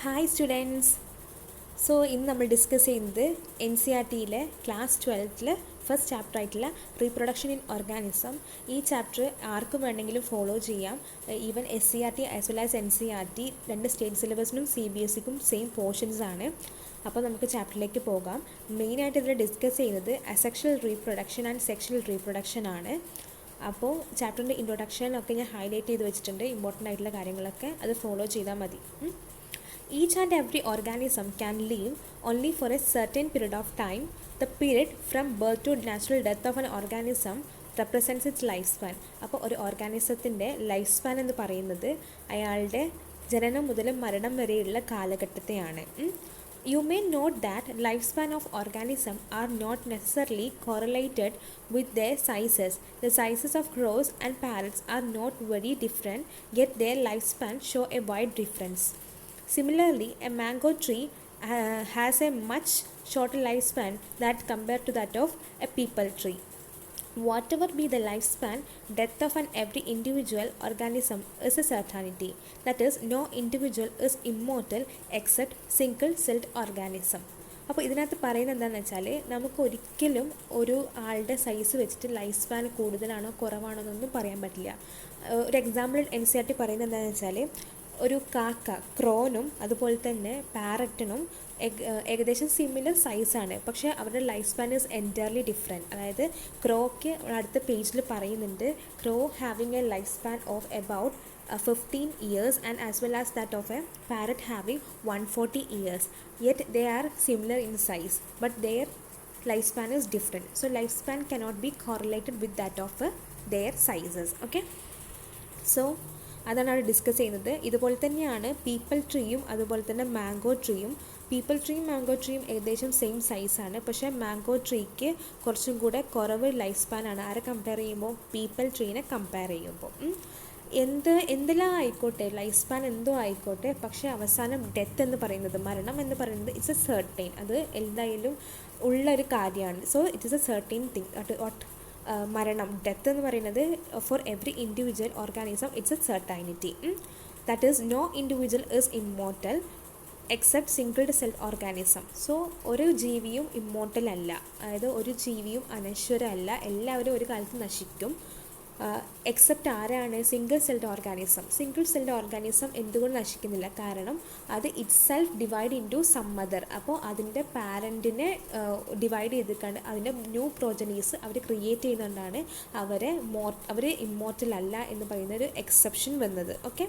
Hi students. ഇന്ന് നമ്മൾ discuss ചെയ്യുന്നത് എൻ സി ആർ ടിയിലെ ക്ലാസ് 12 ഫസ്റ്റ് ചാപ്റ്റർ ആയിട്ടുള്ള റീപ്രൊഡക്ഷൻ ഇൻ ഓർഗാനിസം. ഈ ചാപ്റ്റർ ആർക്കും വേണമെങ്കിലും ഫോളോ ചെയ്യാം. Even S C R T as well as N C R T രണ്ട് സ്റ്റേറ്റ് സിലബസിനും സി ബി എസ് സിക്കും സെയിം പോർഷൻസ് ആണ്. അപ്പോൾ നമുക്ക് ചാപ്റ്ററിലേക്ക് പോകാം. മെയിനായിട്ട് ഇതിൽ ഡിസ്കസ് ചെയ്യുന്നത് asexual reproduction and sexual reproduction ആണ്. അപ്പോൾ ചാപ്റ്ററിൻ്റെ ഇൻട്രൊഡക്ഷനൊക്കെ ഞാൻ ഹൈലൈറ്റ് ചെയ്ത് വെച്ചിട്ടുണ്ട്. ഇമ്പോർട്ടൻ്റ് ആയിട്ടുള്ള കാര്യങ്ങളൊക്കെ അത് ഫോളോ ചെയ്താൽ മതി. Each and every organism can live only for a certain period of time. The period from birth to natural death of an organism represents its lifespan. അപ്പോൾ ഒരു ഓർഗാനിസത്തിൻ്റെ ലൈഫ് സ്പാൻ എന്ന് പറയുന്നത് അയാളുടെ ജനനം മുതൽ മരണം വരെയുള്ള കാലഘട്ടത്തെയാണ്. You may note that lifespan of organisms are not necessarily correlated with their sizes. The sizes of crows and parrots are not very different, yet their lifespan show a wide difference. Similarly, a mango tree has a much shorter lifespan that compared to that of a peepal tree. Whatever be the lifespan, death of every individual organism is a certainty. That is, no individual is immortal except single-celled organism. അപ്പോൾ ഇതിനകത്ത് പറയുന്നത് എന്താണെന്ന് വെച്ചാൽ നമുക്ക് ഒരിക്കലും ഒരു ആളുടെ size വെച്ചിട്ട് ലൈഫ് സ്പാൻ കൂടുതലാണോ കുറവാണോ എന്നൊന്നും പറയാൻ പറ്റില്ല. ഒരു example N C R T പറയുന്നത് എന്താണെന്ന് വെച്ചാൽ ഒരു കാക്ക ക്രോനും അതുപോലെ തന്നെ പാരറ്റിനും ഏകദേശം സിമിലർ സൈസാണ്, പക്ഷേ അവരുടെ life span is entirely different. അതായത് ക്രോയ്ക്ക് അടുത്ത പേജിൽ പറയുന്നുണ്ട് crow having a life span of about 15 years and as well as that of a parrot having 140 years. Yet they are similar in size, but their lifespan is different. So lifespan cannot be correlated with that of their sizes. Okay, so അതാണ് അവിടെ discuss ചെയ്യുന്നത്. ഇതുപോലെ തന്നെയാണ് people ട്രീയും അതുപോലെ തന്നെ mango ട്രീയും. People ട്രീയും mango ട്രീയും ഏകദേശം same സൈസാണ്, പക്ഷേ മാംഗോ ട്രീക്ക് കുറച്ചും കൂടെ കുറവ് ലൈഫ് സ്പാനാണ്. ആരെ കമ്പയർ ചെയ്യുമ്പോൾ പീപ്പിൾ ട്രീനെ കമ്പയർ ചെയ്യുമ്പോൾ. എന്തെല്ലാം ആയിക്കോട്ടെ, ലൈഫ് സ്പാൻ എന്തോ ആയിക്കോട്ടെ, പക്ഷേ അവസാനം ഡെത്ത് എന്ന് പറയുന്നത്, മരണം എന്ന് പറയുന്നത് ഇറ്റ്സ് എ സെർട്ടൈൻ, അത് എന്തായാലും ഉള്ളൊരു കാര്യമാണ്. So it is a certain thing. മരണം, ഡെത്ത് എന്ന് പറയുന്നത് for every individual organism it's a certainty. That is no individual is immortal except single celled organism. So ഒരു ജീവിയും ഇമ്മോർട്ടൽ അല്ല, അതായത് ഒരു ജീവിയും അനശ്വരമല്ല, എല്ലാവരും ഒരു കാലത്ത് നശിക്കും. എക്സെപ്റ്റ് ആരാണ്? Single celled organism. Single celled organism എന്തുകൊണ്ട് നശിക്കുന്നില്ല? കാരണം അത് itself divide into some mother. അപ്പോൾ അതിൻ്റെ പാരൻറ്റിനെ ഡിവൈഡ് ചെയ്തിട്ടാണ് അതിൻ്റെ ന്യൂ പ്രോജനീസ് അവർ ക്രിയേറ്റ് ചെയ്യുന്നതുകൊണ്ടാണ് അവർ ഇമ്മോർട്ടൽ അല്ല എന്ന് പറയുന്നൊരു എക്സെപ്ഷൻ വന്നത്. Okay,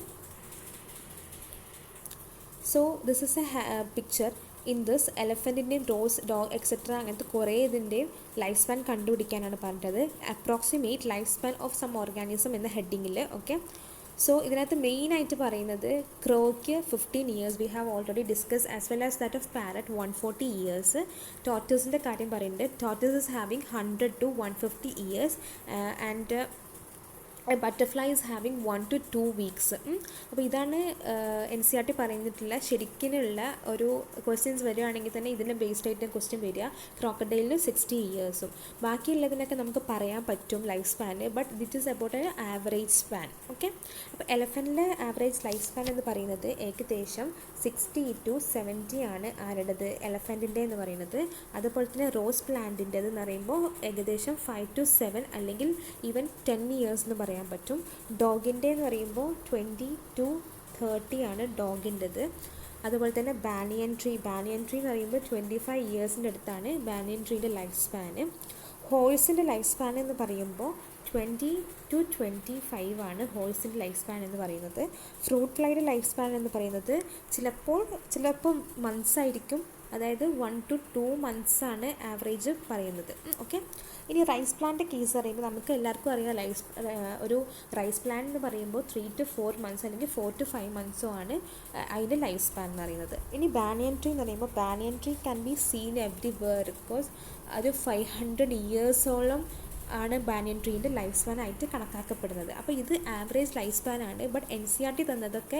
so this is a picture. In this എലഫൻറ്റിൻ്റെയും റോസ്, ഡോഗ് എക്സെട്ര അങ്ങനത്തെ കുറേ ഇതിൻ്റെയും ലൈഫ് സ്പാൻ കണ്ടുപിടിക്കാനാണ് പറഞ്ഞത്. Approximate life span of some organism എന്ന ഹെഡിങ്ങിൽ. ഓക്കെ, സോ ഇതിനകത്ത് മെയിനായിട്ട് പറയുന്നത് ക്രോയ്ക്ക് 15 years we have already discuss, as well as that of parrot 140 years. ടോർട്ടോസിൻ്റെ കാര്യം പറയുന്നുണ്ട്. Tortoise is having 100 to 150 years and a butterfly is having 1 to 2 weeks. അപ്പോൾ ഇതാണ് എൻ സി ആർ ടി പറഞ്ഞിട്ടുള്ള ശരിക്കുള്ള ഒരു ക്വസ്റ്റ്യൻസ് വരികയാണെങ്കിൽ തന്നെ ഇതിൻ്റെ ബേസ്ഡ് ആയിട്ട് ക്വസ്റ്റ്യൻ വരിക. ക്രോക്കഡൈലിന് 60 years. ബാക്കിയുള്ളതിനൊക്കെ നമുക്ക് പറയാൻ പറ്റും ലൈഫ് സ്പാന്, but it is about a average span. Okay, അപ്പോൾ എലഫൻറ്റിൻ്റെ ആവറേജ് ലൈഫ് സ്പാൻ എന്ന് പറയുന്നത് ഏകദേശം 60 to 70 ആണ്. ആരുടേത്? എലഫൻറ്റിൻ്റെ എന്ന് പറയുന്നത്. അതുപോലെ തന്നെ റോസ് പ്ലാന്റിൻ്റെത് എന്ന് പറയുമ്പോൾ ഏകദേശം 5 to 7 അല്ലെങ്കിൽ ഈവൻ 10 years എന്ന് പറയാം പറ്റും. ഡോഗിൻ്റെ എന്ന് പറയുമ്പോൾ 20 to 30 ആണ് ഡോഗിൻ്റെത്. അതുപോലെ തന്നെ ബാനിയൻ ട്രീ എന്ന് പറയുമ്പോൾ 25 yearsൻ്റെ അടുത്താണ് ബാനിയൻ ട്രീൻ്റെ ലൈഫ് സ്പാന്. ഹോഴ്സിൻ്റെ ലൈഫ് സ്പാൻ എന്ന് പറയുമ്പോൾ 20 to 25 ആണ് ഹോഴ്സിൻ്റെ ലൈഫ് സ്പാൻ എന്ന് പറയുന്നത്. ഫ്രൂട്ട് ഫ്ലൈയുടെ ലൈഫ് സ്പാൻ എന്ന് പറയുന്നത് ചിലപ്പോൾ മന്ത്സ് ആയിരിക്കും, അതായത് 1 to 2 months ആണ് ആവറേജ് പറയുന്നത്. ഓക്കെ, ഇനി റൈസ് പ്ലാന്റ് കേസ് പറയുമ്പോൾ നമുക്ക് എല്ലാവർക്കും അറിയാം ഒരു റൈസ് പ്ലാന്റ് എന്ന് പറയുമ്പോൾ 3 to 4 months അല്ലെങ്കിൽ 4 to 5 months ആണ് അതിൻ്റെ ലൈഫ് സ്പാൻ എന്ന് പറയുന്നത്. ഇനി ബാനിയൻ ട്രീ എന്ന് പറയുമ്പോൾ banyan tree can be seen everywhere. Because അത് 500 years ആണ് ബാനിയൻ ട്രീൻ്റെ ലൈഫ് സ്പാൻ ആയിട്ട് കണക്കാക്കപ്പെടുന്നത്. അപ്പോൾ ഇത് ആവറേജ് ലൈഫ് സ്പാൻ ആണ്. But N C R T തന്നതൊക്കെ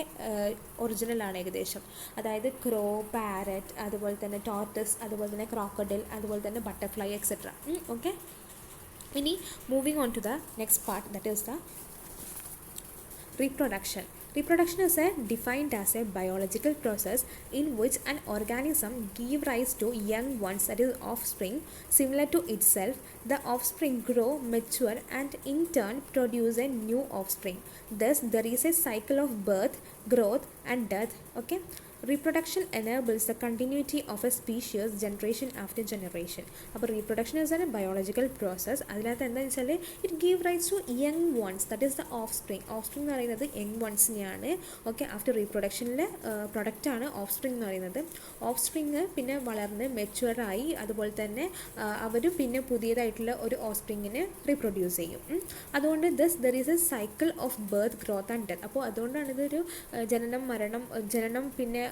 ഒറിജിനലാണ് ഏകദേശം. അതായത് ക്രോ, പാരറ്റ്, അതുപോലെ തന്നെ ടോർട്ടസ്, അതുപോലെ തന്നെ ക്രോക്കഡിൽ, അതുപോലെ തന്നെ ബട്ടർഫ്ലൈ എക്സെട്ര. ഓക്കെ, ഇനി moving on to the next part, that is the reproduction. Reproduction is defined as a biological process in which an organism gives rise to young ones, that is offspring, similar to itself. The offspring grow, mature, and in turn produce a new offspring. Thus, there is a cycle of birth, growth, and death. Okay. Reproduction enables the continuity of a species generation after generation. അപ്പോൾ reproduction is a biological process. അതിനകത്ത് എന്താണെന്ന് വെച്ചാൽ it give rights to young ones, that is the offspring. Offspring എന്ന് പറയുന്നത് young വൺസിനെയാണ്. Okay, after റീപ്രൊഡക്ഷനിലെ പ്രൊഡക്റ്റാണ് offspring എന്ന് പറയുന്നത്. ഓഫ് സ്പ്രിങ് പിന്നെ വളർന്ന് മെച്ചുവറായി, അതുപോലെ തന്നെ അവർ പിന്നെ പുതിയതായിട്ടുള്ള ഒരു ഓഫ് സ്പ്രിങ്ങിനെ റീപ്രൊഡ്യൂസ് ചെയ്യും. അതുകൊണ്ട് there is A cycle of birth, growth and death. അപ്പോൾ അതുകൊണ്ടാണ് ഇതൊരു ജനനം പിന്നെ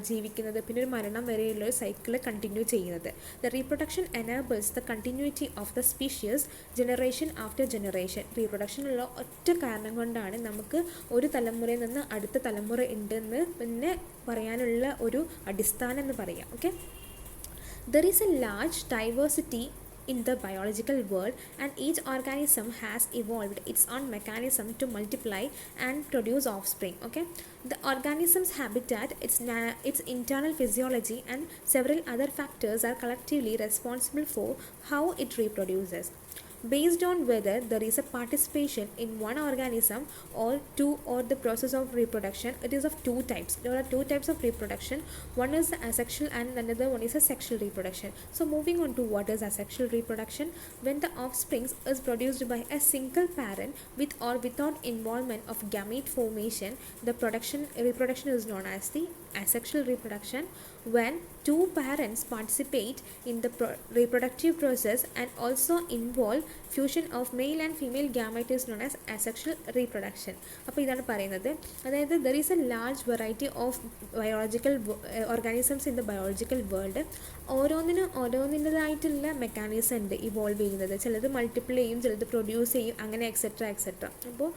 ജീവിക്കുന്നത്, പിന്നെ ഒരു മരണം വരെയുള്ള ഒരു സൈക്കിൾ കണ്ടിന്യൂ ചെയ്യുന്നത്. The reproduction enables the continuity of the species generation after generation. റീപ്രൊഡക്ഷനുള്ള ഒറ്റ കാരണം കൊണ്ടാണ് നമുക്ക് ഒരു തലമുറയിൽ നിന്ന് അടുത്ത തലമുറ ഉണ്ടെന്ന് പിന്നെ പറയാനുള്ള ഒരു അടിസ്ഥാനം എന്ന് പറയാം. Okay, there is A large diversity in the biological world, and each organism has evolved its own mechanism to multiply and produce offspring. Okay, the organism's habitat, its internal physiology, and several other factors are collectively responsible for how it reproduces. Based on whether there is a participation in one organism or two or the process of reproduction, it is of two types. There are two types of reproduction. One is the asexual and another one is a sexual reproduction. So moving on to what is asexual reproduction. When the offspring is produced by a single parent with or without involvement of gamete formation, the reproduction is known as the asexual reproduction. When two parents participate in the reproductive process and also involve fusion of male and female gamete is known as asexual reproduction. അപ്പോൾ ഇതാണ് പറയുന്നത്. അതായത് there is a large variety of biological organisms in the biological world. ഓരോന്നിൻ്റെതായിട്ടുള്ള mechanism ഉണ്ട് evolve ചെയ്യുന്നത്. ചിലത് multiply ചെയ്യും, ചിലത് പ്രൊഡ്യൂസ് ചെയ്യും, അങ്ങനെ എക്സെട്ര. അപ്പോൾ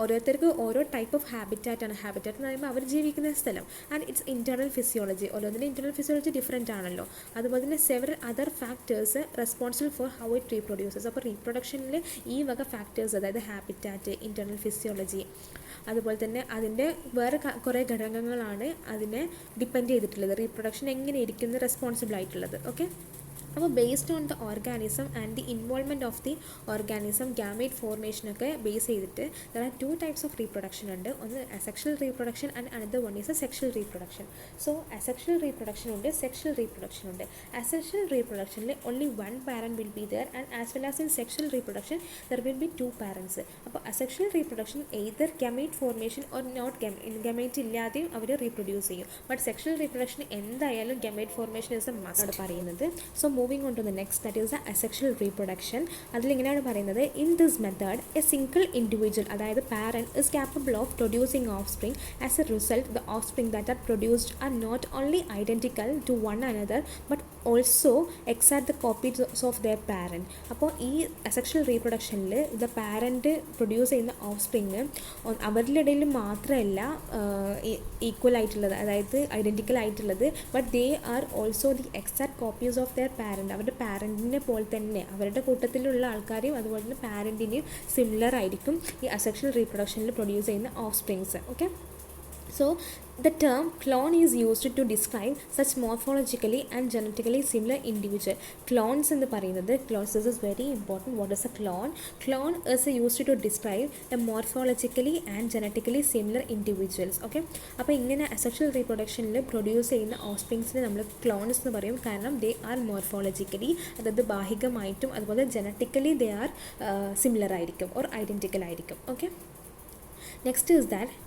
ഓരോരുത്തർക്ക് ഓരോ ടൈപ്പ് ഓഫ് ഹാബിറ്റാറ്റാണ്. ഹാബിറ്റാറ്റ് എന്ന് പറയുമ്പോൾ അവർ ജീവിക്കുന്ന സ്ഥലം. ആൻഡ് ഇറ്റ്സ് ഇൻറ്റേർണൽ ഫിസിയോളജി, ഓരോന്നിൻ്റെ ഇൻറ്റേർണൽ ഫിസിയോളജി ഡിഫറെൻ്റ് ആണല്ലോ. അതുപോലെ തന്നെ several other factors responsible for how it reproduces. അപ്പോൾ റീപ്രൊഡക്ഷനിൽ ഈ വക ഫാക്ടേഴ്സ്, അതായത് ഹാബിറ്റാറ്റ്, ഇൻറ്റേർണൽ ഫിസിയോളജി, അതുപോലെ തന്നെ അതിൻ്റെ വേറെ കുറേ ഘടകങ്ങളാണ് അതിനെ ഡിപ്പെൻഡ് ചെയ്തിട്ടുള്ളത്. റീപ്രൊഡക്ഷൻ എങ്ങനെ ഇരിക്കുന്നത് റെസ്പോൺസിബിൾ ആയിട്ടുള്ളത്. ഓക്കെ, അപ്പോൾ based on the organism and the involvement of the organism, gamete ഫോർമേഷനൊക്കെ ബേസ് ചെയ്തിട്ട് there are two types of reproduction ഉണ്ട്. ഒന്ന് asexual reproduction and another one is a sexual reproduction. So asexual reproduction ഉണ്ട്, sexual reproduction ഉണ്ട്. Asexual റീപ്രൊഡക്ഷനിൽ only one parent will be there, and as well as in sexual reproduction there will be two parents. അപ്പോൾ asexual reproduction either gamete formation or not gamete ഇല്ലാതെയും അവർ reproduce ചെയ്യും. But sexual reproduction എന്തായാലും gamete formation is a must പറയുന്നത്. So moving on to the next, that is the asexual reproduction. അതിലിങ്ങനെയാണ് പറയുന്നത്, in this method a single individual, അതായത് parent, is capable of producing offspring. As a result the offspring that are produced are not only identical to one another but also exact the copies of their parent. അപ്പോൾ ഈ asexual റീപ്രൊഡക്ഷനിൽ the parent produce ചെയ്യുന്ന of spring അവരുടെ ഇടയിൽ മാത്രമല്ല equal ആയിട്ടുള്ളത്, അതായത് identical ആയിട്ടുള്ളത്, but they are also the exact copies of their parent. അവരുടെ പാരൻറ്റിനെ പോലെ തന്നെ അവരുടെ കൂട്ടത്തിലുള്ള ആൾക്കാരെയും അതുപോലെ തന്നെ പാരൻറ്റിനെയും സിമിലർ ആയിരിക്കും ഈ അസെക്ഷൽ റീപ്രൊഡക്ഷനിൽ പ്രൊഡ്യൂസ് ചെയ്യുന്ന of springs. Okay, so the term clone is used to describe such morphologically and genetically similar individual. Clones എന്ന് പറയുന്നത്, clones, this is very important. What is a clone? Clone is used to describe a morphologically and genetically similar individuals. Okay, അപ്പോൾ ഇങ്ങനെ asexual റീപ്രൊഡക്ഷനിൽ produce ചെയ്യുന്ന ഓഫ്സ്പ്രിങ്സിനെ നമ്മൾ clones എന്ന് പറയും. കാരണം they are morphologically, അതായത് ബാഹികമായിട്ടും അതുപോലെ ജനറ്റിക്കലി ദേ ആർ സിമിലർ ആയിരിക്കും ഓർ ഐഡൻറ്റിക്കൽ ആയിരിക്കും. Okay, next is that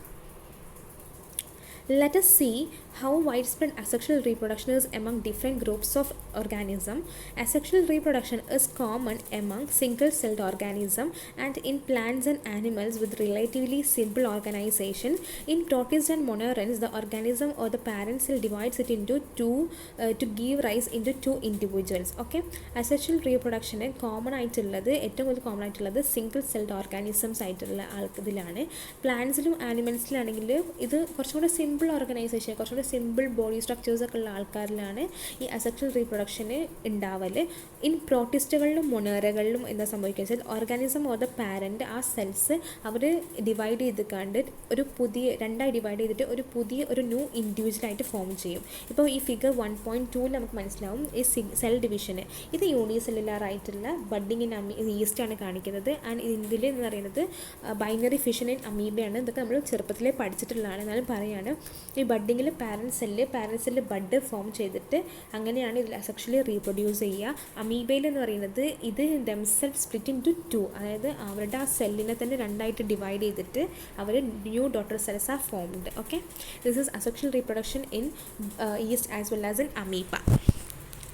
let us see how widespread asexual reproduction is among different groups of organisms. Asexual reproduction is common among single-celled organisms and in plants and animals with relatively simple organization. In protists and monorans, the organism or the parent cell divides it into two to give rise into two individuals. Okay, asexual reproduction common ആയിട്ടുള്ളത്, ഏറ്റവും കൂടുതൽ common ആയിട്ടുള്ളത് single celled organisms ആയിട്ടുള്ള ഇതിലാണ്. പ്ലാന്റ്സിലും ആനിമൽസിലാണെങ്കിൽ ഇത് കുറച്ചും കൂടെ simple organisation, കുറച്ചുകൂടെ സിമ്പിൾ ബോഡി സ്ട്രക്ചേഴ്സ് ഒക്കെ ഉള്ള ആൾക്കാരിലാണ് ഈ അസെക്ഷൽ റീപ്രൊഡക്ഷൻ റീപ്രൊഡക്ഷന് ഉണ്ടാവൽ. ഇൻ പ്രോട്ടിസ്റ്റുകളിലും മൊണേറകളിലും എന്താ സംഭവിക്കുക വെച്ചാൽ ഓർഗാനിസം ഓർ ദ പാരൻറ്റ് ആ സെൽസ് അവർ ഡിവൈഡ് ചെയ്തിക്കാണ്ട് ഒരു പുതിയ രണ്ടായി ഡിവൈഡ് ചെയ്തിട്ട് ഒരു ന്യൂ ഇൻഡിവിജ്വലായിട്ട് ഫോം ചെയ്യും. ഇപ്പോൾ ഈ ഫിഗർ 1.2 നമുക്ക് മനസ്സിലാവും ഈ സെൽ ഡിവിഷന്. ഇത് യൂണിസെല്ലുലാർ ആയിട്ടുള്ള ബഡ്ഡിങ് ഇൻ ഈസ്റ്റാണ് കാണിക്കുന്നത്. ആൻഡ് ഇതിൽ എന്ന് പറയുന്നത് ബൈനറി ഫിഷൻ ഇൻ അമീബയാണ്. ഇതൊക്കെ നമ്മൾ ചെറുപ്പത്തിലേ പഠിച്ചിട്ടുള്ളതാണ്. എന്നാലും പറയുകയാണ് ഈ ബഡ്ഡിങ്ങിൽ പാരൻറ്റ് സെല്ല് ബഡ് ഫോം ചെയ്തിട്ട് അങ്ങനെയാണ് ഇതിൽ അസെക്ഷലി റീപ്രൊഡ്യൂസ് ചെയ്യുക. അമീബയിൽ എന്ന് പറയുന്നത് ഇത് ദംസെൽഫ് സ്പ്ലിറ്റ് ഇൻ ടു 2, അതായത് അവരുടെ ആ സെല്ലിനെ തന്നെ രണ്ടായിട്ട് ഡിവൈഡ് ചെയ്തിട്ട് അവർ new daughter cells are formed. Okay, this is asexual reproduction in yeast as well as in amoeba.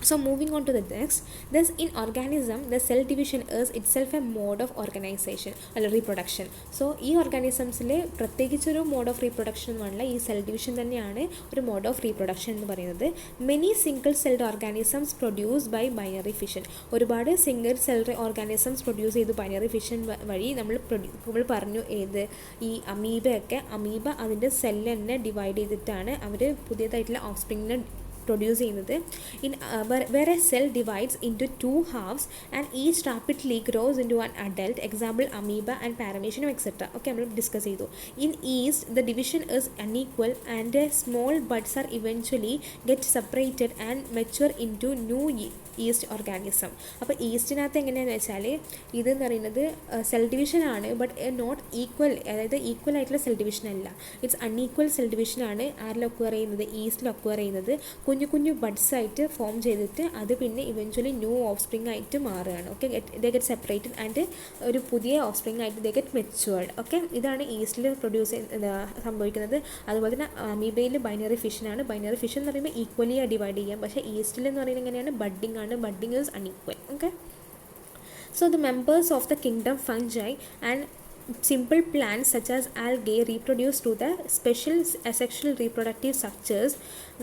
So moving on to the next, thus in organism the cell division is itself a mode of organization or reproduction. So ഈ ഓർഗാനിസംസിൽ പ്രത്യേകിച്ചൊരു mode of reproduction എന്നുള്ള ഈ cell division തന്നെയാണ് ഒരു mode of reproduction എന്ന് പറയുന്നത്. Many single celled organisms produce by binary fission. ഒരുപാട് single cell organisms produce ചെയ്ത് ബൈനറി ഫിഷൻ വഴി നമ്മൾ പറഞ്ഞു ഏത് ഈ അമീബ അതിൻ്റെ സെല്ല് തന്നെ ഡിവൈഡ് ചെയ്തിട്ടാണ് അവർ പുതിയതായിട്ടുള്ള ഓഫ്സ്പ്രിങ്ങിനെ പ്രൊഡ്യൂസ് ചെയ്യുന്നത്. where a cell divides into 2 halves and each rapidly grows into an adult, example amoeba and paramecium etc. Okay, നമ്മൾ ഡിസ്കസ് ചെയ്തു. In yeast the division is unequal and small buds are eventually get separated and mature into new east organism. അപ്പോൾ ഈസ്റ്റിനകത്ത് എങ്ങനെയാണെന്ന് വെച്ചാൽ ഇതെന്ന് പറയുന്നത് cell ഡിവിഷനാണ്, but not equal, അതായത് equal ആയിട്ടുള്ള സെൽ ഡിവിഷൻ അല്ല. ഇറ്റ്സ് അൺഈക്വൽ സെൽ ഡിവിഷനാണ് ആരിൽ ഒക്വയർ ചെയ്യുന്നത്, ഈസ്റ്റിൽ ഒക്വയർ ചെയ്യുന്നത്. കുഞ്ഞു ബഡ്സ് ആയിട്ട് ഫോം ചെയ്തിട്ട് അത് പിന്നെ ഇവൻച്വലി ന്യൂ ഓഫ് സ്പ്രിങ് ആയിട്ട് മാറുകയാണ്. Okay, they get separated and ഒരു പുതിയ ഓഫ് സ്പ്രിങ് ആയിട്ട് ദേ ഗെറ്റ് മെച്ചുവേർഡ്. ഓക്കെ, ഇതാണ് ഈസ്റ്റിൽ സംഭവിക്കുന്നത്. അതുപോലെ തന്നെ അമീബയിൽ ബൈനറി ഫിഷനാണ്. ബൈനറി ഫിഷൻ എന്ന് പറയുമ്പോൾ ഈക്വലി ഡിവൈഡ് ചെയ്യാം. പക്ഷേ ഈസ്റ്റിൽ എന്ന് പറയുന്നത് എങ്ങനെയാണ്, ബഡ്ഡിങ് ആണ്. Budding is unequal. Okay, so the members of the kingdom fungi and simple plants such as algae reproduce through the special asexual reproductive structures.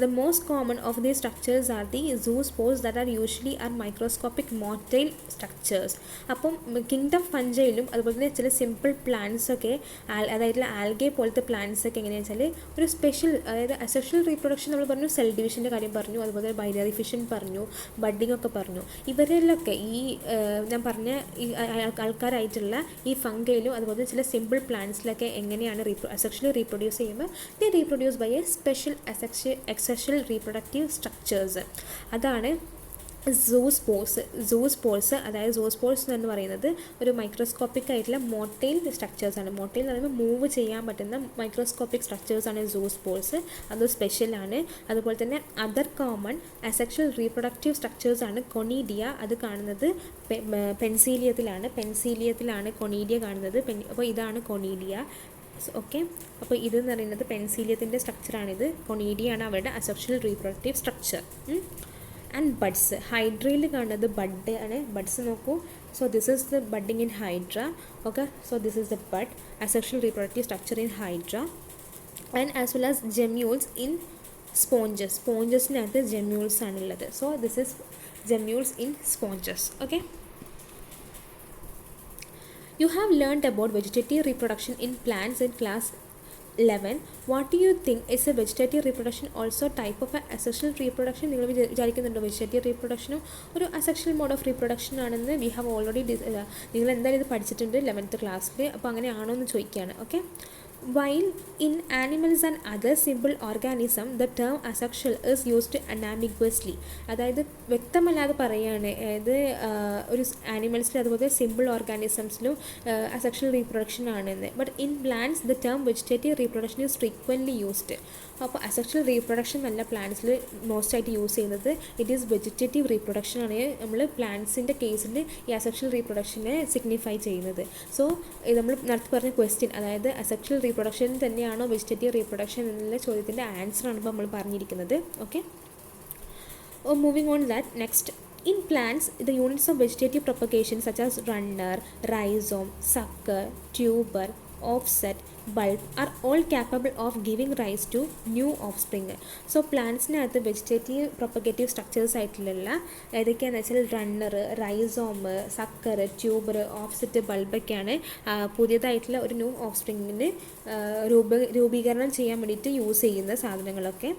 The most common of these structures are the zoospores that are usually microscopic motile structures. അപ്പം kingdom ഫഞ്ചയിലും അതുപോലെ തന്നെ ചില simple plants ഒക്കെ അതായത് algae പോലത്തെ plants ഒക്കെ എങ്ങനെയാണെന്ന് വെച്ചാൽ ഒരു സ്പെഷ്യൽ, അതായത് അസെക്ഷൽ റീപ്രൊഡക്ഷൻ നമ്മൾ പറഞ്ഞു, സെൽ ഡിവിഷൻ്റെ കാര്യം പറഞ്ഞു, അതുപോലെ ബൈനറി ഫിഷൻ പറഞ്ഞു, ബഡ്ഡിംഗ് ഒക്കെ പറഞ്ഞു. ഇവരിലൊക്കെ ഈ ഞാൻ പറഞ്ഞ ഈ ആൾക്കാരായിട്ടുള്ള ഈ ഫംഗയിലും അതുപോലെ ചില സിമ്പിൾ പ്ലാന്റ്സിലൊക്കെ എങ്ങനെയാണ് അസെക്ഷലി റീപ്രൊഡ്യൂസ് ചെയ്യുമ്പോൾ they reproduce by a special asexual reproductive structures. അതാണ് സൂസ്പോർസ്. അതായത് സൂസ്പോർസ് എന്ന് പറയുന്നത് ഒരു മൈക്രോസ്കോപ്പിക് ആയിട്ടുള്ള മോട്ടൈൽ സ്ട്രക്ചേഴ്സാണ്. മോട്ടൈൽ എന്ന് പറയുമ്പോൾ മൂവ് ചെയ്യാൻ പറ്റുന്ന മൈക്രോസ്കോപ്പിക് സ്ട്രക്ചേഴ്സാണ് സൂസ്പോർസ്. അത് സ്പെഷ്യലാണ്. അതുപോലെ തന്നെ അതർ കോമൺ അസെക്ഷൽ റീപ്രൊഡക്റ്റീവ് സ്ട്രക്ചേഴ്സാണ് കൊണീഡിയ. അത് കാണുന്നത് പെൻസീലിയത്തിലാണ് കൊണീഡിയ കാണുന്നത്. അപ്പോൾ ഇതാണ് കൊണീഡിയ. ഓക്കെ, അപ്പോൾ ഇതെന്ന് പറയുന്നത് പെൻസീലിയത്തിൻ്റെ സ്ട്രക്ചറാണിത്. കൊണീഡിയാണ് അവരുടെ asexual reproductive structure. And buds, ഹൈഡ്രയിൽ കാണുന്നത് ബഡ് ആണ്. ബഡ്സ് നോക്കൂ. So this is the budding in hydra. Okay, so this is the bud asexual reproductive structure in hydra. And as well as gemmules in sponges. സ്പോഞ്ചസിനകത്ത് gemmules ആണുള്ളത്. So this is gemmules in sponges. Okay, you have learned about vegetative reproduction in plants in class 11. What do you think is a vegetative reproduction also type of asexual reproduction? നിങ്ങൾ വിചാരിക്കുന്നുണ്ടോ vegetative റീപ്രൊഡക്ഷനും ഒരു asexual mode of reproduction ആണെന്ന്? V have already നിങ്ങൾ എന്തായാലും ഇത് പഠിച്ചിട്ടുണ്ട് 11th ക്ലാസ്സിൽ. അപ്പോൾ അങ്ങനെയാണോ എന്ന് ചോദിക്കുകയാണ്. Okay, while in animals and other simple organisms the term asexual is used unambiguously. അതായത് വ്യക്തമല്ലാതെ പറയുകയാണ്, അതായത് ഒരു ആനിമൽസിൽ അതുപോലെ സിമ്പിൾ ഓർഗാനിസംസിലും അസെക്ഷൽ റീപ്രൊഡക്ഷൻ ആണെന്ന്. But in plants the term vegetative reproduction is frequently used. അപ്പോൾ അസെക്ഷൽ റീപ്രൊഡക്ഷൻ നല്ല പ്ലാന്റ്സിൽ മോസ്റ്റായിട്ട് യൂസ് ചെയ്യുന്നത് ഇറ്റ് ഈസ് വെജിറ്റേറ്റീവ് റീപ്രൊഡക്ഷൻ ആണ് നമ്മൾ പ്ലാന്റ്സിൻ്റെ കേസിൽ ഈ അസെക്ഷൽ റീപ്രൊഡക്ഷനെ സിഗ്നിഫൈ ചെയ്യുന്നത്. സോ നമ്മൾ നേരത്തെ പറഞ്ഞ ക്വസ്റ്റ്യൻ, അതായത് അസെക്ഷൽ റീപ്രൊഡക്ഷൻ തന്നെയാണോ വെജിറ്റേറ്റീവ് റീപ്രൊഡക്ഷൻ എന്നുള്ള ചോദ്യത്തിൻ്റെ ആൻസറാണ് ഇപ്പോൾ നമ്മൾ പറഞ്ഞിരിക്കുന്നത്. Okay, moving on that next. In plants, the units of vegetative propagation such as runner, rhizome, sucker, tuber, offset, bulb are all capable of giving rise to new offspring. സോ പ്ലാന്റ്സിനകത്ത് vegetative propagative structures ആയിട്ടുള്ള ഏതൊക്കെയാണെന്ന് വെച്ചാൽ runner, rhizome, sucker, tuber, offset, ബൾബൊക്കെയാണ് പുതിയതായിട്ടുള്ള ഒരു new ഓഫ്സ്പ്രിങ്ങിന് രൂപീകരണം ചെയ്യാൻ വേണ്ടിയിട്ട് യൂസ് ചെയ്യുന്ന സാധനങ്ങളൊക്കെ.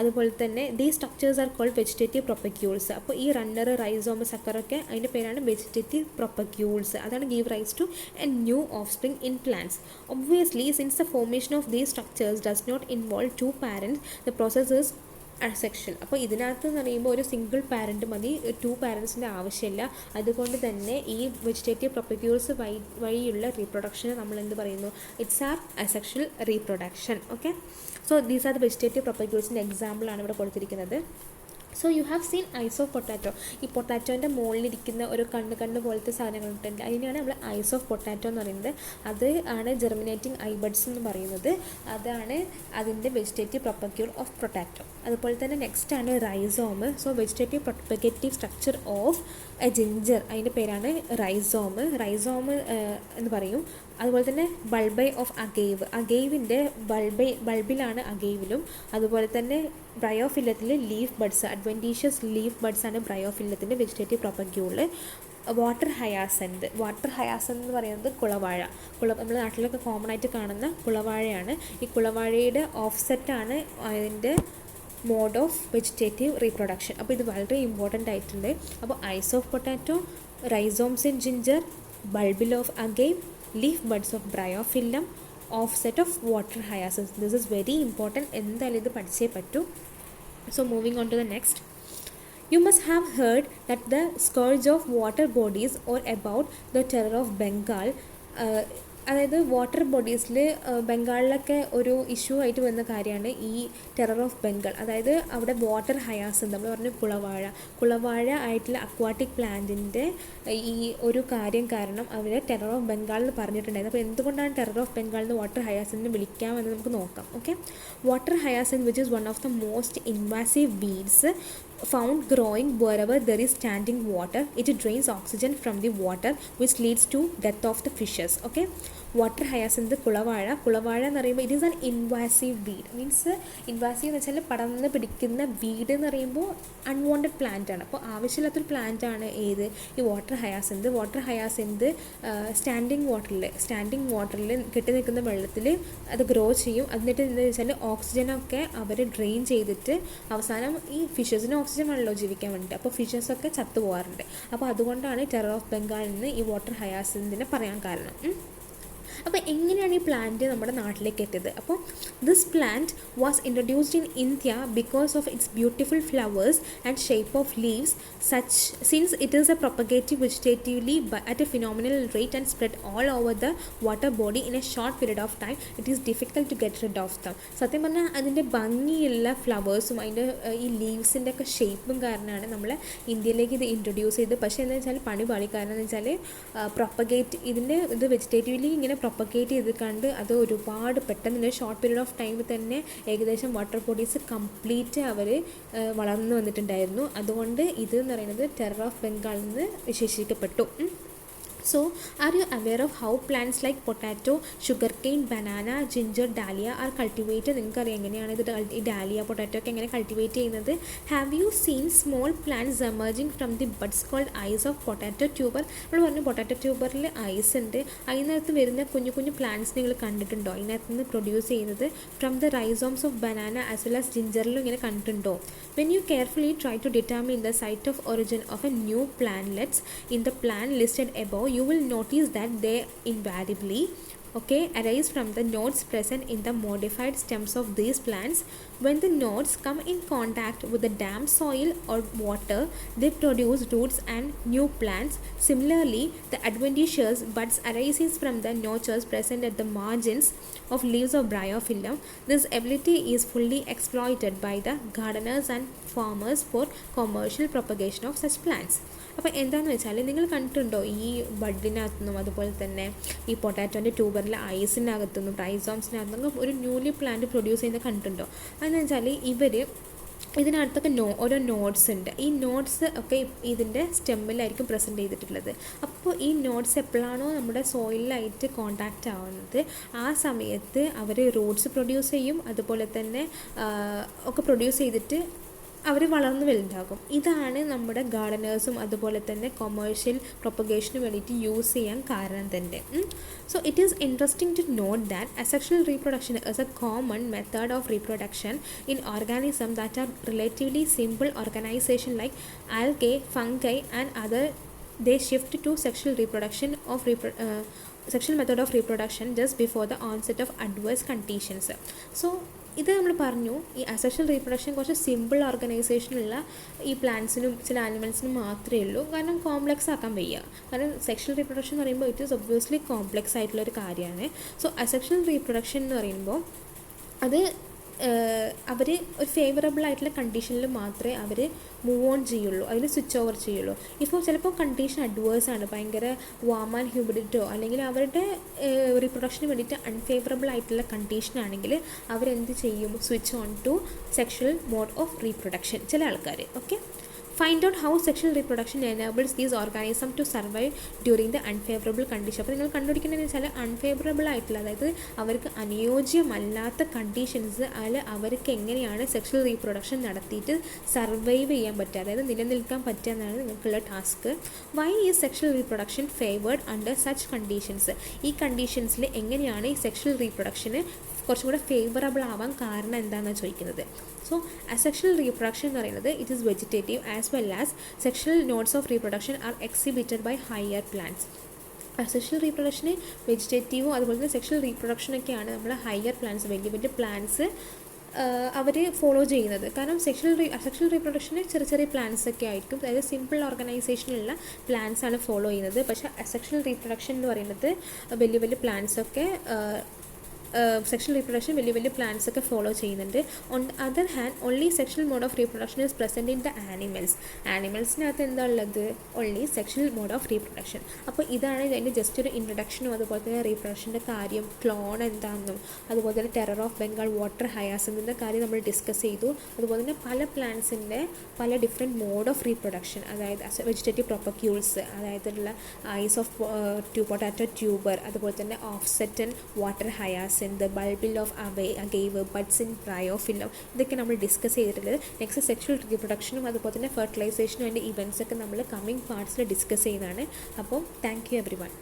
അതുപോലെ തന്നെ ദീ സ്ട്രക്ചേഴ്സ് ആർ കോൾഡ് വെജിറ്റേറ്റീവ് പ്രൊപ്പക്യൂൾസ്. അപ്പോൾ ഈ റണ്ണർ, റൈസോം, സക്കറൊക്കെ അതിൻ്റെ പേരാണ് വെജിറ്റേറ്റീവ് പ്രൊപ്പക്യൂൾസ്. അതാണ് give rise to a new offspring in plants. Obviously since the formation of these structures does not involve two parents, the process is asexual. അപ്പോൾ ഇതിനകത്ത് എന്ന് പറയുമ്പോൾ ഒരു സിംഗിൾ പാരൻറ്റ് മതി, 2 പാരൻസിൻ്റെ ആവശ്യമില്ല. അതുകൊണ്ട് തന്നെ ഈ വെജിറ്റേറ്റീവ് പ്രൊപ്പക്യൂൾസ് വഴിയുള്ള റീപ്രൊഡക്ഷന് നമ്മൾ എന്ത് പറയുന്നു? Its are asexual reproduction. Okay, so these are the vegetative പ്രൊപ്പക്യൂൾസിൻ്റെ എക്സാമ്പിളാണ് ഇവിടെ കൊടുത്തിരിക്കുന്നത്. So you have seen eyes of potato. ഈ പൊട്ടാറ്റോൻ്റെ മുകളിലിരിക്കുന്ന ഒരു കണ്ണ് പോലത്തെ സാധനങ്ങളുണ്ട്, അതിനെയാണ് നമ്മൾ ഐസ് ഓഫ് പൊട്ടാറ്റോ എന്ന് പറയുന്നത്. അത് ആണ് ജെർമിനേറ്റിംഗ് ഐബഡ്സ് എന്ന് പറയുന്നത്. അതാണ് അതിൻ്റെ വെജിറ്റേറ്റീവ് പ്രൊപ്പക്യൂൾ ഓഫ് പൊട്ടാറ്റോ. അതുപോലെ തന്നെ നെക്സ്റ്റ് ആണ് rhizome. So vegetative propagative structure of a ginger, അതിൻ്റെ പേരാണ് റൈസോം എന്ന് പറയും. അതുപോലെ തന്നെ ബൾബൈ ഓഫ് അഗേവ്, അഗേവിൻ്റെ ബൾബിലാണ് അഗേവിലും. അതുപോലെ തന്നെ ബ്രയോഫില്ലത്തിൽ leaf buds, adventitious leaf buds ആണ് ബ്രയോഫില്ലത്തിൻ്റെ വെജിറ്റേറ്റീവ് പ്രൊപ്പക്യൂള്. വാട്ടർ ഹയാസെന്ത് എന്ന് പറയുന്നത് കുളവാഴ. നമ്മുടെ നാട്ടിലൊക്കെ കോമൺ ആയിട്ട് കാണുന്ന കുളവാഴയാണ്. ഈ കുളവാഴയുടെ ഓഫ്സെറ്റാണ് അതിൻ്റെ മോഡ് ഓഫ് വെജിറ്റേറ്റീവ് റീപ്രൊഡക്ഷൻ. അപ്പോൾ ഇത് വളരെ ഇമ്പോർട്ടൻ്റ് ആയിട്ടുണ്ട്. അപ്പോൾ eyes of potato, rhizomes in ginger, bulbil of agave, leaf buds of bryophyllum, offset of water hyacinth. This is very important. എന്തായാലും ഇത് പഠിച്ചേ പറ്റൂ. So moving on to the next, you must have heard that the scourge of water bodies or about the terror of Bengal. അതായത് water ബോഡീസിൽ ബംഗാളിലൊക്കെ ഒരു issue ആയിട്ട് വന്ന കാര്യമാണ് ഈ ടെറർ ഓഫ് ബംഗാൾ. അതായത് അവിടെ വാട്ടർ ഹയാസിന്ത്, നമ്മൾ പറഞ്ഞു കുളവാഴ ആയിട്ടുള്ള അക്വാട്ടിക് പ്ലാന്റിൻ്റെ ഈ ഒരു കാരണം അവർ ടെറർ ഓഫ് ബംഗാൾ എന്ന് പറഞ്ഞിട്ടുണ്ടായിരുന്നു. അപ്പോൾ എന്തുകൊണ്ടാണ് ടെറർ ഓഫ് ബംഗാൾ എന്ന് വാട്ടർ ഹയാസിന് വിളിക്കാമെന്ന് നമുക്ക് നോക്കാം. Okay, water hyacinth which is one of the most invasive weeds found growing wherever there is standing water. It drains oxygen from the water which leads to death of the fishes. Okay, water hyacinth കുളവാഴ എന്ന് പറയുമ്പോൾ it is an invasive weed. Means invasive എന്ന് വെച്ചാൽ പടർന്ന് പിടിക്കുന്ന weed എന്ന് പറയുമ്പോൾ unwanted plant ആണ്. അപ്പോൾ ആവശ്യമില്ലാത്തൊരു പ്ലാന്റ് ആണ് ഏത്? ഈ വാട്ടർ ഹയാസിന്ത് സ്റ്റാൻഡിങ് വാട്ടറിൽ കെട്ടി നിൽക്കുന്ന വെള്ളത്തിൽ അത് ഗ്രോ ചെയ്യും. എന്നിട്ട് എന്താ വെച്ചാൽ ഓക്സിജനൊക്കെ അവർ ഡ്രെയിൻ ചെയ്തിട്ട് അവസാനം ഈ ഫിഷസിന് ഓക്സിജൻ ആണല്ലോ ജീവിക്കാൻ വേണ്ടിയിട്ട്. അപ്പോൾ ഫിഷസൊക്കെ ചത്തു പോകാറുണ്ട്. അപ്പോൾ അതുകൊണ്ടാണ് ടെറർ ഓഫ് ബംഗാളിൽ നിന്ന് ഈ വാട്ടർ ഹയാസിന്തിനെ പറയാൻ കാരണം. അപ്പോൾ എങ്ങനെയാണ് ഈ പ്ലാന്റ് നമ്മുടെ നാട്ടിലേക്ക് എത്തിയത്? അപ്പോൾ this plant was introduced in India because of its beautiful flowers and shape of leaves since it is a propagative vegetatively at a phenomenal rate and spread all over the water body in a short period of time. It is difficult to get rid of them. സത്യം പറഞ്ഞാൽ അതിൻ്റെ ഭംഗിയുള്ള ഫ്ലവേഴ്സും അതിൻ്റെ ഈ ലീവ്സിൻ്റെ ഒക്കെ ഷേപ്പും കാരണമാണ് നമ്മൾ ഇന്ത്യയിലേക്ക് ഇത് ഇൻട്രൊഡ്യൂസ് ചെയ്ത്. പക്ഷേ എന്താ വെച്ചാൽ പണി പാളി. കാരണം എന്ന് വെച്ചാൽ ഇത് വെജിറ്റേറ്റീവ്ലി ഇങ്ങനെ പ്രൊപ്പഗേറ്റ് ചെയ്ത് കണ്ട് അത് ഒരുപാട് പെട്ടെന്ന് ഷോർട്ട് പീരീഡ് ഓഫ് ടൈമിൽ തന്നെ ഏകദേശം വാട്ടർ ബോഡീസ് കംപ്ലീറ്റ് അവർ വളർന്നു വന്നിട്ടുണ്ടായിരുന്നു. അതുകൊണ്ട് ഇത് എന്ന് പറയുന്നത് ടെറർ ഓഫ് ബംഗാളിൽ നിന്ന് വിശേഷിക്കപ്പെട്ടു. So, are you aware of how plants like potato, sugarcane, banana, ginger, dahlia are cultivated? നിങ്ങൾക്കറിയാം എങ്ങനെയാണ് ഇത് ഈ ഡാലിയ, പൊട്ടാറ്റോ ഒക്കെ എങ്ങനെ കൾട്ടിവേറ്റ് ചെയ്യുന്നത്? Have you seen small plants emerging from the buds called eyes of potato tuber? നമ്മൾ പറഞ്ഞു potato ട്യൂബറിൽ ice ഉണ്ട്. അതിനകത്ത് വരുന്ന കുഞ്ഞു പ്ലാന്റ്സ് നിങ്ങൾ കണ്ടിട്ടുണ്ടോ? അതിനകത്ത് നിന്ന് പ്രൊഡ്യൂസ് ചെയ്യുന്നത് from the rhizomes of banana as well as ജിഞ്ചറിലും ഇങ്ങനെ കണ്ടിട്ടുണ്ടോ? When you carefully try to determine the site of origin of a new plantlets in the plant listed above, you will notice that they invariably arise from the nodes present in the modified stems of these plants. When the nodes come in contact with the damp soil or water, they produce roots and new plants. Similarly, the adventitious buds arises from the notches present at the margins of leaves of bryophyllum. This ability is fully exploited by the gardeners and farmers for commercial propagation of such plants. അപ്പോൾ എന്താണെന്ന് വെച്ചാൽ നിങ്ങൾ കണ്ടിട്ടുണ്ടോ ഈ ബഡിനകത്തുനിന്നും അതുപോലെ തന്നെ ഈ പൊട്ടാറ്റോൻ്റെ ട്യൂബറിലെ ഐസിനകത്തുനിന്നും റൈസോംസിനകത്തുനിന്നും ഒരു ന്യൂലി പ്ലാന്റ് പ്രൊഡ്യൂസ് ചെയ്യുന്നത് കണ്ടിട്ടുണ്ടോ? അതെന്ന് വെച്ചാൽ ഇവർ ഇതിനകത്തൊക്കെ ഓരോ നോട്ട്സ് ഉണ്ട്. ഈ നോട്ട്സ് ഒക്കെ ഇതിൻ്റെ സ്റ്റെമ്മിലായിരിക്കും പ്രസൻറ്റ് ചെയ്തിട്ടുള്ളത്. അപ്പോൾ ഈ നോട്ട്സ് എപ്പോഴാണോ നമ്മുടെ സോയിലായിട്ട് കോണ്ടാക്റ്റ് ആവുന്നത് ആ സമയത്ത് അവർ റൂട്ട്സ് പ്രൊഡ്യൂസ് ചെയ്യും, അതുപോലെ തന്നെ ഒക്കെ പ്രൊഡ്യൂസ് ചെയ്തിട്ട് അവർ വളർന്നു വലുതാകും. ഇതാണ് നമ്മുടെ ഗാർഡനേഴ്സും അതുപോലെ തന്നെ കൊമേഴ്ഷ്യൽ പ്രൊപ്പഗേഷന് വേണ്ടിയിട്ട് യൂസ് ചെയ്യാൻ കാരണം തന്നെ. So it is interesting to note that asexual reproduction is a common method of reproduction in organisms that are relatively simple organization like algae, fungi and other. They shift to sexual reproduction of sexual method of reproduction just before the onset of adverse conditions. So ഇത് നമ്മൾ പറഞ്ഞു, ഈ asexual reproduction കുറച്ച് simple ഓർഗനൈസേഷനുള്ള ഈ പ്ലാന്റ്സിനും ചില ആനിമൽസിനും മാത്രമേ ഉള്ളൂ. കാരണം കോംപ്ലക്സ് ആക്കാൻ വയ്യ. കാരണം സെക്ഷൽ റീപ്രൊഡക്ഷൻ എന്ന് പറയുമ്പോൾ ഇറ്റ് ഈസ് ഒബ്വിയസ്ലി കോംപ്ലക്സ് ആയിട്ടുള്ളൊരു കാര്യമാണ്. സോ അസെക്ഷൽ റീപ്രൊഡക്ഷൻ എന്ന് പറയുമ്പോൾ അത് അവർ ഒരു ഫേവറബിൾ ആയിട്ടുള്ള കണ്ടീഷനിൽ മാത്രമേ അവർ മൂവ് ഓൺ ചെയ്യുള്ളൂ, അതിൽ സ്വിച്ച് ഓവർ ചെയ്യുള്ളൂ. ഇപ്പോൾ ചിലപ്പോൾ കണ്ടീഷൻ അഡ്വേഴ്സ് ആണ്, ഭയങ്കര വാം ആൻഡ് ഹ്യൂമിഡിറ്റോ അല്ലെങ്കിൽ അവരുടെ റീപ്രൊഡക്ഷന് വേണ്ടിയിട്ട് അൺഫേവറബിൾ ആയിട്ടുള്ള കണ്ടീഷനാണെങ്കിൽ അവരെന്ത് ചെയ്യും? Switch on to sexual mode of reproduction ചില ആൾക്കാർ. Okay, find out how sexual reproduction enables these organism to survive during the unfavourable condition. അപ്പോൾ നിങ്ങൾ കണ്ടുപിടിക്കേണ്ടതെന്ന് വെച്ചാൽ അൺഫേവറബിൾ ആയിട്ടുള്ള, അതായത് അവർക്ക് അനുയോജ്യമല്ലാത്ത കണ്ടീഷൻസ് അതിൽ അവർക്ക് എങ്ങനെയാണ് സെക്ഷൽ റീപ്രൊഡക്ഷൻ നടത്തിയിട്ട് സർവൈവ് ചെയ്യാൻ പറ്റുക, അതായത് നിലനിൽക്കാൻ പറ്റുക എന്നാണ് നിങ്ങൾക്കുള്ള task. Why is sexual reproduction favoured under such conditions? ഈ കണ്ടീഷൻസിൽ എങ്ങനെയാണ് ഈ സെക്ഷൽ റീപ്രൊഡക്ഷന് കുറച്ചും കൂടെ ഫേവറബിൾ ആവാൻ കാരണം എന്താണെന്ന് ചോദിക്കുന്നത്. സോ അസെക്ഷൽ റീപ്രൊഡക്ഷൻ എന്ന് പറയുന്നത് it is vegetative as well as sexual modes of reproduction are exhibited by higher plants. Asexual റീപ്രൊഡക്ഷന് വെജിറ്റേറ്റീവും അതുപോലെ തന്നെ സെക്ഷൽ റീപ്രൊഡക്ഷനൊക്കെയാണ് നമ്മൾ ഹയർ പ്ലാന്റ്സ്, വലിയ വലിയ പ്ലാന്റ്സ് അവർ ഫോളോ ചെയ്യുന്നത്. കാരണം സെക്ഷൽ റീപ്രൊഡക്ഷന് ചെറിയ ചെറിയ പ്ലാന്റ്സ് ഒക്കെ ആയിരിക്കും, അതായത് സിമ്പിൾ ഓർഗനൈസേഷനുള്ള പ്ലാന്റ്സ് ആണ് ഫോളോ ചെയ്യുന്നത്. പക്ഷേ അസെക്ഷൽ റീപ്രൊഡക്ഷൻ എന്ന് പറയുന്നത് വലിയ വലിയ പ്ലാന്റ്സൊക്കെ സെക്ഷൽ റീപ്രൊഡക്ഷൻ വലിയ വലിയ പ്ലാന്റ്സ് ഒക്കെ ഫോളോ ചെയ്യുന്നുണ്ട്. On the other hand only sexual mode of reproduction is present in the ആനിമൽസിനകത്ത് എന്താ ഉള്ളത്? Only sexual mode of reproduction. അപ്പോൾ ഇതാണ് അതിൻ്റെ ജസ്റ്റ് ഒരു ഇൻട്രൊഡക്ഷനും അതുപോലെ തന്നെ റീപ്രൊഡക്ഷൻ്റെ കാര്യം, ക്ലോൺ എന്താണെന്നും അതുപോലെ തന്നെ ടെറർ ഓഫ് ബംഗാൾ, വാട്ടർ ഹയാസിൻ്റെ കാര്യം നമ്മൾ ഡിസ്കസ് ചെയ്തു. അതുപോലെ തന്നെ പല പ്ലാന്റ്സിൻ്റെ പല ഡിഫറെൻറ്റ് മോഡ് ഓഫ് റീപ്രൊഡക്ഷൻ, അതായത് വെജിറ്റേറ്റീവ് പ്രൊപ്പക്യൂൾസ്, അതായത് ഐസ് ഓഫ് പൊട്ടാറ്റോ ട്യൂബർ, അതുപോലെ തന്നെ ഓഫ്സെറ്റൻ, വാട്ടർ ഹയാസ്, the bulbil of agave, buds in bryophyllum, ഇതൊക്കെ നമ്മൾ ഡിസ്കസ് ചെയ്തിട്ടുള്ളത്. നെക്സ്റ്റ് സെക്ഷൽ റീപ്രൊഡക്ഷനും അതുപോലെ തന്നെ ഫെർട്ടിലൈസേഷനും അതിൻ്റെ ഇവൻറ്റ്സ് ഒക്കെ നമ്മൾ കമ്മിങ് പാർട്സിൽ ഡിസ്കസ് ചെയ്യുന്നതാണ്. അപ്പോൾ താങ്ക് യു എവരി വൺ.